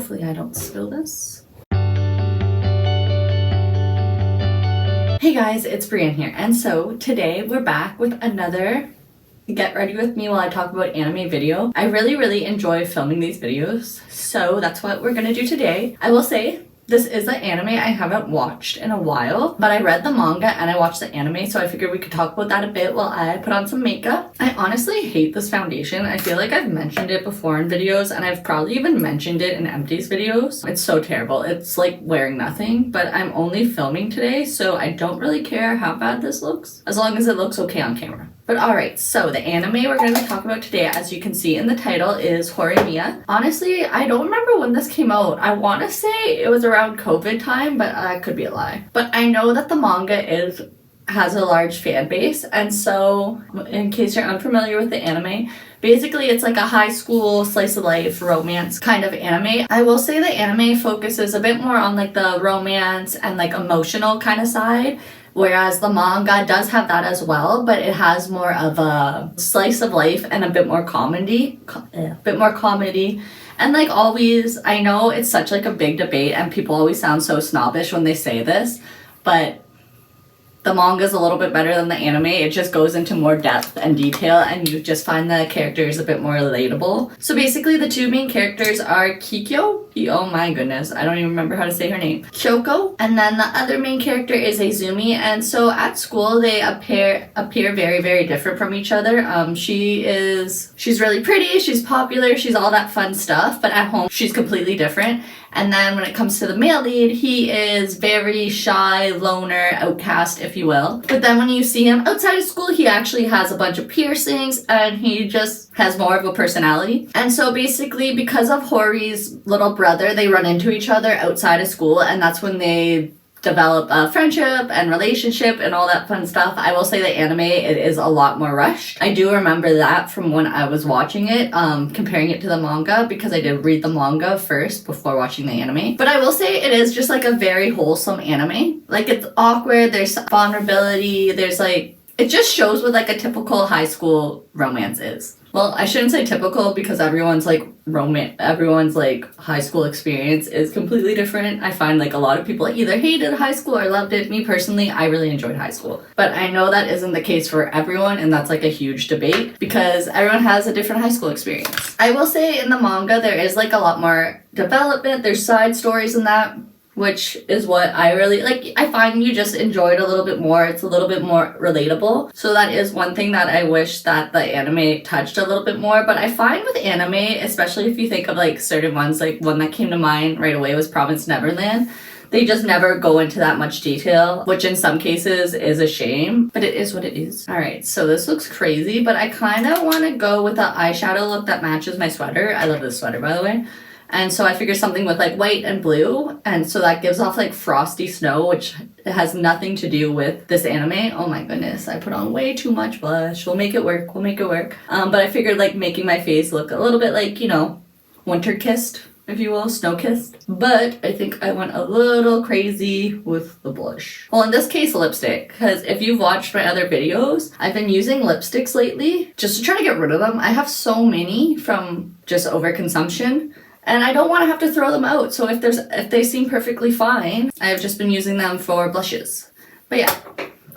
Hopefully I don't spill this. Hey guys, it's Brienne here, and so today we're back with another Get Ready With Me While I Talk About Anime video. I really enjoy filming these videos, so that's what we're gonna do today. I will say, this is an anime I haven't watched in a while, but I read the manga and I watched the anime, so I figured we could talk about that a bit while I put on some makeup. I honestly hate this foundation. I feel like I've mentioned it before in videos, and I've probably even mentioned it in Empty's videos. It's so terrible. It's like wearing nothing, but I'm only filming today, so I don't really care how bad this looks, as long as it looks okay on camera. But alright, so the anime we're going to be talking about today, as you can see in the title, is Horimiya. Honestly, I don't remember when this came out. I want to say it was around COVID time, but that could be a lie. But I know that the manga has a large fan base, and so in case you're unfamiliar with the anime, basically it's like a high school slice of life romance kind of anime. I will say the anime focuses a bit more on like the romance and like emotional kind of side, whereas the manga does have that as well, but it has more of a slice of life and a bit more comedy. And like always, I know it's such like a big debate and people always sound so snobbish when they say this, but the manga is a little bit better than the anime. It just goes into more depth and detail, and you just find the characters a bit more relatable. So basically the two main characters are Kikyo. Oh my goodness, I don't even remember how to say her name. Kyoko. And then the other main character is Izumi. And so at school they appear very different from each other. She's really pretty, she's popular, she's all that fun stuff, but at home she's completely different. And then when it comes to the male lead, he is very shy, loner, outcast, if you will. But then when you see him outside of school, he actually has a bunch of piercings and he just has more of a personality. And so basically, because of Hori's little brother, they run into each other outside of school, and that's when they develop a friendship and relationship and all that fun stuff. I will say the anime, it is a lot more rushed. I do remember that from when I was watching it, comparing it to the manga, because I did read the manga first before watching the anime. But I will say it is just like a very wholesome anime. Like, it's awkward, there's vulnerability, there's like, it just shows what like a typical high school romance is. Well, I shouldn't say typical, because everyone's like high school experience is completely different. I find like a lot of people either hated high school or loved it. Me personally, I really enjoyed high school. But I know that isn't the case for everyone, and that's like a huge debate because everyone has a different high school experience. I will say in the manga there is like a lot more development. There's side stories in that, which is what I really like. I find you just enjoy it a little bit more. It's a little bit more relatable. So that is one thing that I wish that the anime touched a little bit more. But I find with anime, especially if you think of like certain ones, like one that came to mind right away was Promised Neverland. They just never go into that much detail, which in some cases is a shame, but it is what it is. All right, so this looks crazy, but I kind of want to go with an eyeshadow look that matches my sweater. I love this sweater, by the way. And so I figured something with like white and blue, and so that gives off like frosty snow, which has nothing to do with this anime. Oh my goodness, I put on way too much blush. We'll make it work, but I figured like making my face look a little bit like, you know, winter kissed, if you will, snow kissed. But I think I went a little crazy with the blush. Well, in this case, lipstick, because if you've watched my other videos, I've been using lipsticks lately just to try to get rid of them. I have so many from just overconsumption, and I don't want to have to throw them out. So if they seem perfectly fine, I've just been using them for blushes. But yeah,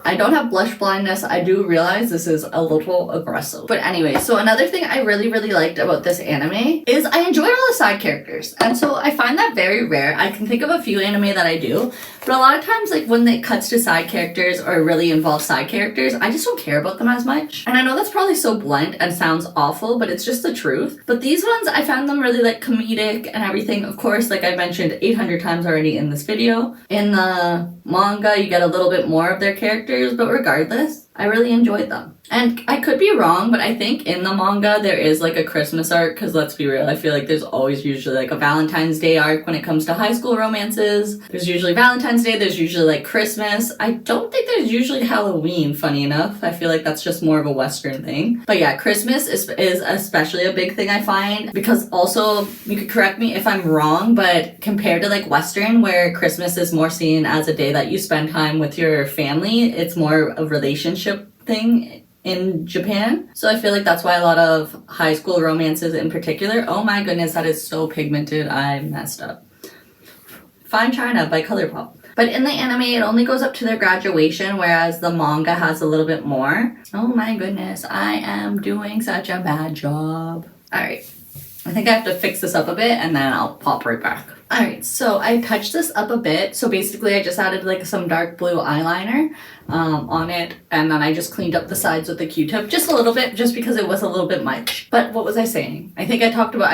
I don't have blush blindness. I do realize this is a little aggressive. But anyway, so another thing I really liked about this anime is I enjoyed all the side characters. And so I find that very rare. I can think of a few anime that I do, but a lot of times like when it cuts to side characters or really involves side characters, I just don't care about them as much. And I know that's probably so blunt and sounds awful, but it's just the truth. But these ones, I found them really like comedic and everything. Of course, like I mentioned 800 times already in this video. In the manga, you get a little bit more of their characters, but regardless, I really enjoyed them. And I could be wrong, but I think in the manga there is like a Christmas arc, because let's be real, I feel like there's always usually like a Valentine's Day arc when it comes to high school romances. There's usually Valentine's Day, there's usually like Christmas. I don't think there's usually Halloween, funny enough. I feel like that's just more of a Western thing. But yeah, Christmas is especially a big thing I find, because also, you could correct me if I'm wrong, but compared to like Western, where Christmas is more seen as a day that you spend time with your family, it's more a relationship thing in Japan. So I feel like that's why a lot of high school romances in particular, oh my goodness, that is so pigmented, I messed up. Fine China by ColourPop. But in the anime, it only goes up to their graduation, whereas the manga has a little bit more. Oh my goodness, I am doing such a bad job. Alright, I think I have to fix this up a bit and then I'll pop right back. Alright, so I touched this up a bit. So basically I just added like some dark blue eyeliner on it, and then I just cleaned up the sides with a Q-tip just a little bit, just because it was a little bit much. But what was I saying? I think I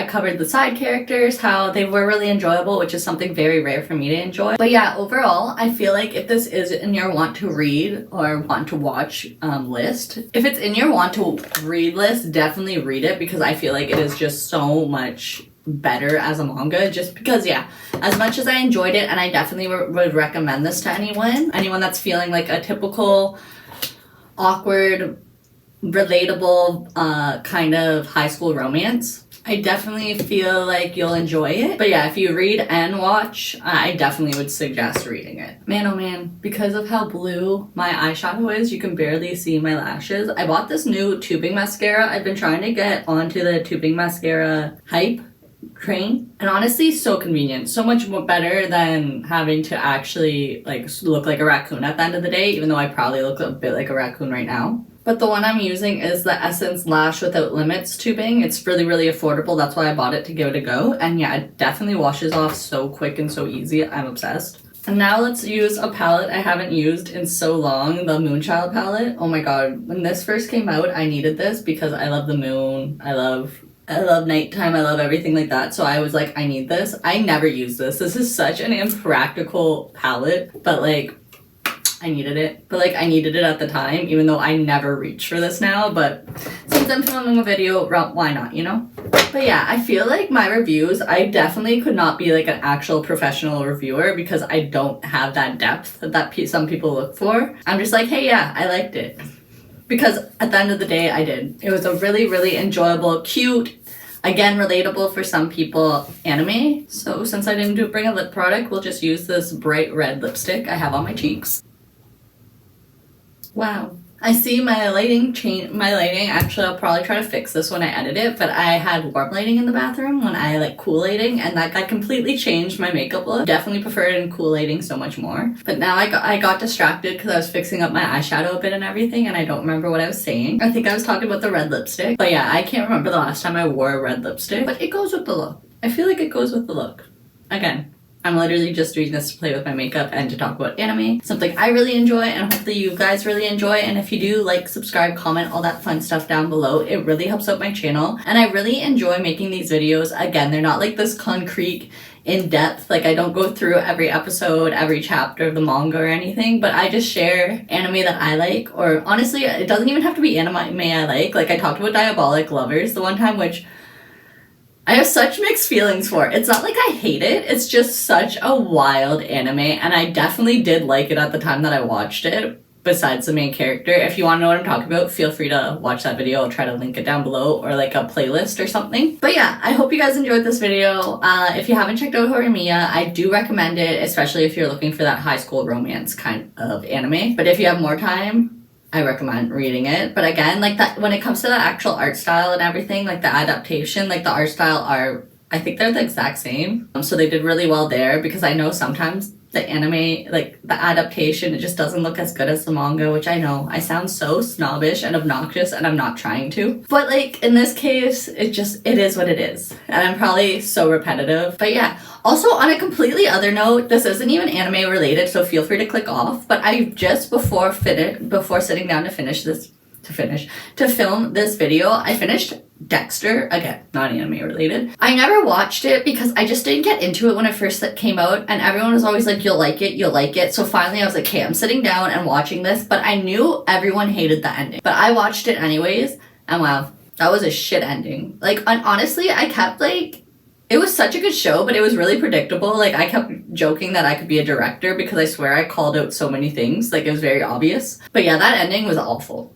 covered the side characters, how they were really enjoyable, which is something very rare for me to enjoy. But yeah, overall, I feel like if this is in your want to read or want to watch list, if it's in your want to read list, definitely read it, because I feel like it is just so much better as a manga, just because, yeah, as much as I enjoyed it, and I definitely would recommend this to anyone that's feeling like a typical awkward, relatable kind of high school romance, I definitely feel like you'll enjoy it. But yeah, if you read and watch, I definitely would suggest reading it. Man, oh man, because of how blue my eyeshadow is, you can barely see my lashes. I bought this new tubing mascara. I've been trying to get onto the tubing mascara hype train, and honestly, so convenient, so much more better than having to actually like look like a raccoon at the end of the day, even though I probably look a bit like a raccoon right now. But the one I'm using is the Essence Lash Without Limits tubing. It's really, really affordable. That's why I bought it to give it a go. And yeah, it definitely washes off so quick and so easy. I'm obsessed. And now let's use a palette I haven't used in so long, the Moonchild palette. Oh my god, when this first came out, I needed this because I love the moon. I love nighttime, I love everything like that, so I was like, I need this. I never use this. This is such an impractical palette, but like, I needed it. But like, I needed it at the time, even though I never reach for this now, but since I'm filming a video, why not, you know? But yeah, I feel like my reviews, I definitely could not be like an actual professional reviewer because I don't have that depth that some people look for. I'm just like, hey, yeah, I liked it. Because at the end of the day, I did. It was a really, really enjoyable, cute, again, relatable for some people anime. So since I didn't bring a lip product, we'll just use this bright red lipstick I have on my cheeks. Wow. I see my lighting actually, I'll probably try to fix this when I edit it, but I had warm lighting in the bathroom when I like cool lighting, and that completely changed my makeup look. Definitely prefer it in cool lighting so much more. But now I got distracted because I was fixing up my eyeshadow a bit and everything, and I don't remember what I was saying. I think I was talking about the red lipstick. But yeah, I can't remember the last time I wore a red lipstick, but it goes with the look. I feel like it goes with the look. Again, I'm literally just doing this to play with my makeup and to talk about anime. Something I really enjoy, and hopefully you guys really enjoy. And if you do, like, subscribe, comment, all that fun stuff down below. It really helps out my channel. And I really enjoy making these videos. Again, they're not like this concrete, in-depth. Like, I don't go through every episode, every chapter of the manga or anything, but I just share anime that I like. Or honestly, it doesn't even have to be anime I like. Like, I talked about Diabolic Lovers the one time, which I have such mixed feelings for. It's not like I hate it, it's just such a wild anime, and I definitely did like it at the time that I watched it, besides the main character. If you want to know what I'm talking about, feel free to watch that video. I'll try to link it down below, or like a playlist or something. But yeah, I hope you guys enjoyed this video. If you haven't checked out Horimiya, I do recommend it, especially if you're looking for that high school romance kind of anime. But if you have more time, I recommend reading it. But again, like that, when it comes to the actual art style and everything, like the adaptation, like the art style are, I think they're the exact same. So they did really well there, because I know sometimes the anime, like the adaptation, it just doesn't look as good as the manga, which I know I sound so snobbish and obnoxious, and I'm not trying to. But like in this case, it is what it is. And I'm probably so repetitive. But yeah, also on a completely other note, this isn't even anime related, so feel free to click off. But I just before sitting down to film this video, I finished Dexter. Again, not anime related. I never watched it because I just didn't get into it when it first came out, and everyone was always like, you'll like it. So finally I was like, okay, I'm sitting down and watching this, but I knew everyone hated the ending. But I watched it anyways, and wow, that was a shit ending. Like, and honestly, I kept like, it was such a good show, but it was really predictable. Like, I kept joking that I could be a director because I swear I called out so many things. Like, it was very obvious. But yeah, that ending was awful.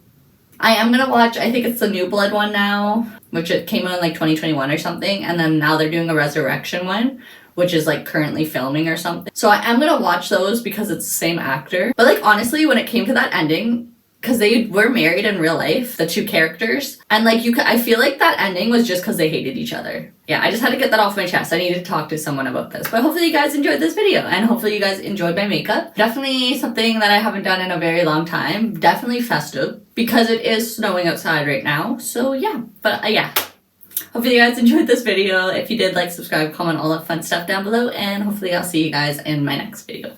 I am gonna watch, I think it's the New Blood one now, which it came out in like 2021 or something, and then now they're doing a Resurrection one, which is like currently filming or something. So I am gonna watch those because it's the same actor. But like honestly, when it came to that ending, because they were married in real life, the two characters, and like I feel like that ending was just because they hated each other. Yeah, I just had to get that off my chest. I needed to talk to someone about this. But hopefully you guys enjoyed this video, and hopefully you guys enjoyed my makeup. Definitely something that I haven't done in a very long time. Definitely festive, because it is snowing outside right now. So yeah, but yeah. Hopefully you guys enjoyed this video. If you did, like, subscribe, comment, all that fun stuff down below, and hopefully I'll see you guys in my next video.